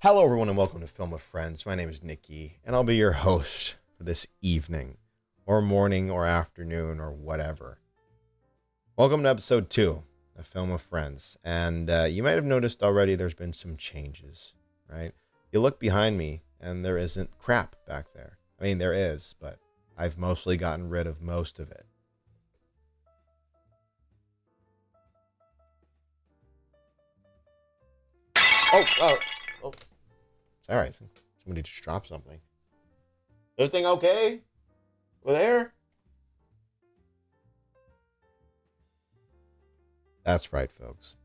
Hello, everyone, and welcome to Film with Friends. My name is Nikki, and I'll be your host for this evening, or morning, or afternoon, or whatever. Welcome to episode 2 of Film with Friends. And you might have noticed already there's been some changes, right? You look behind me, and there isn't crap back there. I mean, there is, but I've mostly gotten rid of most of it. Oh. All right, somebody just dropped something. Everything okay? Over there? That's right, folks.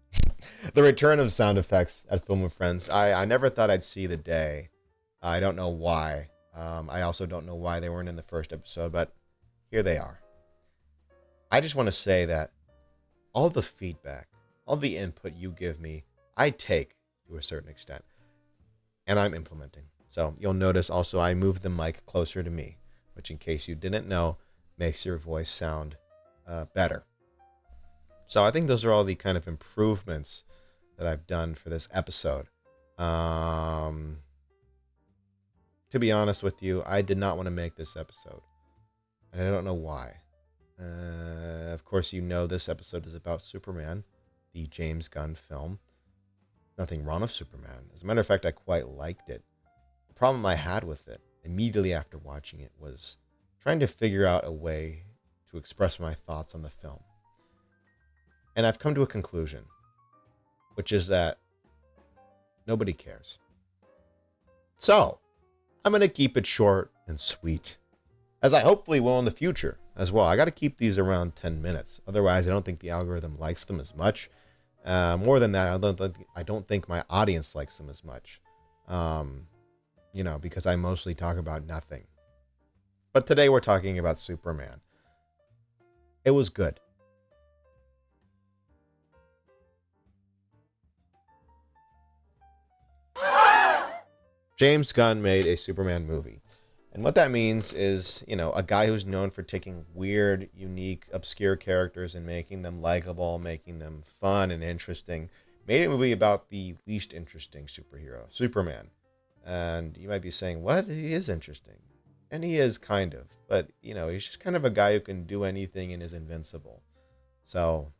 The return of sound effects at Film with Friends. I never thought I'd see the day. I don't know why. I also don't know why they weren't in the first episode, but here they are. I just want to say that all the feedback, all the input you give me, I take to a certain extent. And I'm implementing. So you'll notice also I moved the mic closer to me, which in case you didn't know, makes your voice sound better. So I think those are all the kind of improvements that I've done for this episode. To be honest with you, I did not want to make this episode. And I don't know why. Of course, you know this episode is about Superman, the James Gunn film. Nothing wrong with Superman. As a matter of fact, I quite liked it. The problem I had with it immediately after watching it was trying to figure out a way to express my thoughts on the film. And I've come to a conclusion, which is that nobody cares. So, I'm going to keep it short and sweet, as I hopefully will in the future as well. I got to keep these around 10 minutes. Otherwise, I don't think the algorithm likes them as much. More than that, I don't think my audience likes them as much, because I mostly talk about nothing. But today we're talking about Superman. It was good. James Gunn made a Superman movie. And what that means is, a guy who's known for taking weird, unique, obscure characters and making them likable, making them fun and interesting, made a movie about the least interesting superhero, Superman. And you might be saying, what? He is interesting. And he is kind of. But, he's just kind of a guy who can do anything and is invincible. So.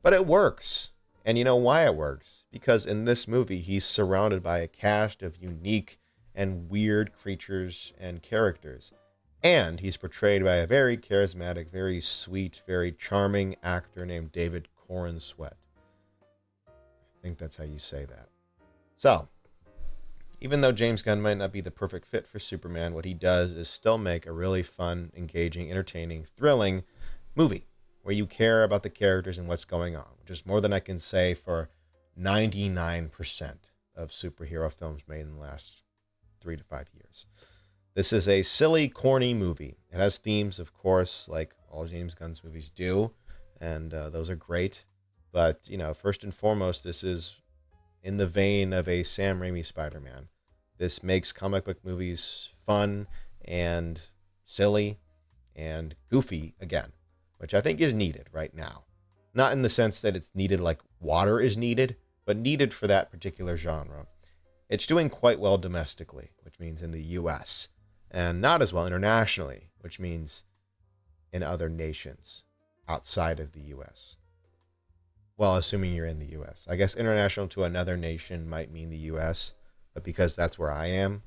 But it works. And you know why it works? Because in this movie, he's surrounded by a cast of unique and weird creatures and characters. And he's portrayed by a very charismatic, very sweet, very charming actor named David Corn Sweat. I think that's how you say that. So, even though James Gunn might not be the perfect fit for Superman, what he does is still make a really fun, engaging, entertaining, thrilling movie where you care about the characters and what's going on, which is more than I can say for 99% of superhero films made in the last 3 to 5 years. This is a silly, corny movie. It has themes, of course, like all James Gunn's movies do, and those are great. But, first and foremost, this is in the vein of a Sam Raimi Spider-Man. This makes comic book movies fun and silly and goofy again, which I think is needed right now. Not in the sense that it's needed like water is needed, but needed for that particular genre. It's doing quite well domestically, which means in the U.S., and not as well internationally, which means in other nations outside of the U.S. Well, assuming you're in the U.S. I guess international to another nation might mean the U.S., but because that's where I am,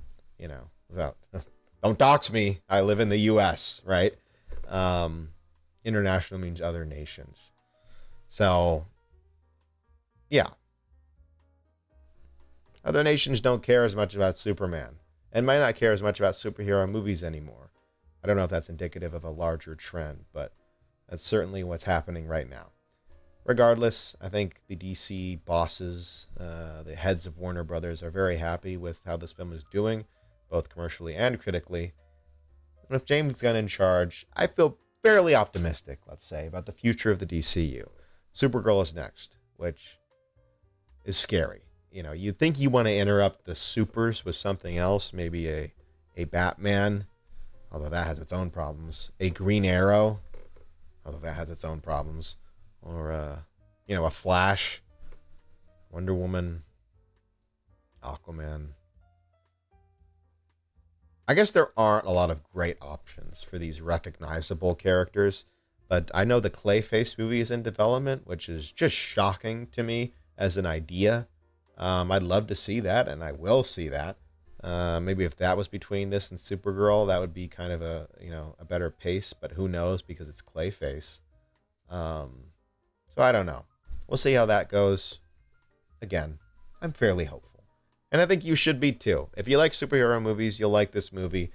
don't dox me. I live in the U.S., right? International means other nations. So, yeah. Other nations don't care as much about Superman and might not care as much about superhero movies anymore. I don't know if that's indicative of a larger trend, but that's certainly what's happening right now. Regardless, I think the DC bosses, the heads of Warner Brothers, are very happy with how this film is doing, both commercially and critically. And with James Gunn in charge, I feel fairly optimistic, let's say, about the future of the DCU. Supergirl is next, which is scary. You'd think you want to interrupt the supers with something else, maybe a Batman, although that has its own problems, a Green Arrow, although that has its own problems, or a Flash, Wonder Woman, Aquaman. I guess there aren't a lot of great options for these recognizable characters, but I know the Clayface movie is in development, which is just shocking to me as an idea. I'd love to see that, and I will see that. Maybe if that was between this and Supergirl, that would be kind of a better pace. But who knows, because it's Clayface. So I don't know. We'll see how that goes. Again, I'm fairly hopeful, and I think you should be too. If you like superhero movies, you'll like this movie,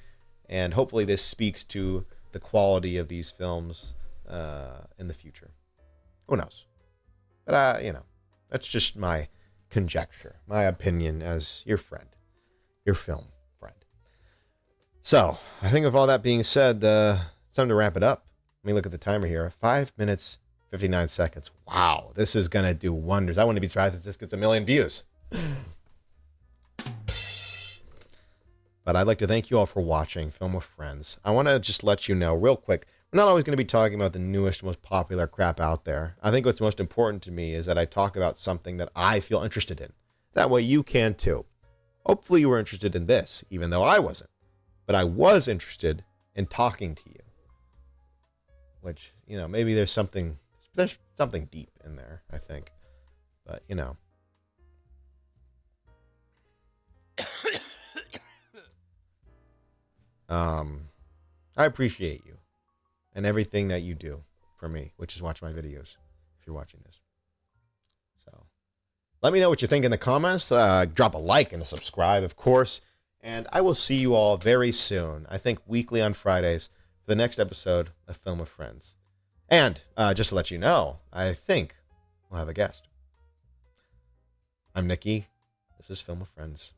and hopefully this speaks to the quality of these films in the future. Who knows? But that's just my conjecture, my opinion as your friend, your film friend. So, I think with all that being said, it's time to wrap it up. Let me look at the timer here. 5 minutes, 59 seconds. Wow, this is going to do wonders. I wouldn't be surprised if this gets 1 million views. But I'd like to thank you all for watching Film with Friends. I want to just let you know real quick, we're not always going to be talking about the newest, most popular crap out there. I think what's most important to me is that I talk about something that I feel interested in. That way you can too. Hopefully you were interested in this, even though I wasn't. But I was interested in talking to you. Which, maybe there's something deep in there, I think. But, I appreciate you and everything that you do for me, which is watch my videos if you're watching this. So let me know what you think in the comments. Drop a like and a subscribe, of course. And I will see you all very soon. I think weekly on Fridays for the next episode of Film with Friends. And just to let you know, I think we'll have a guest. I'm Nikki. This is Film with Friends,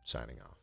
signing off.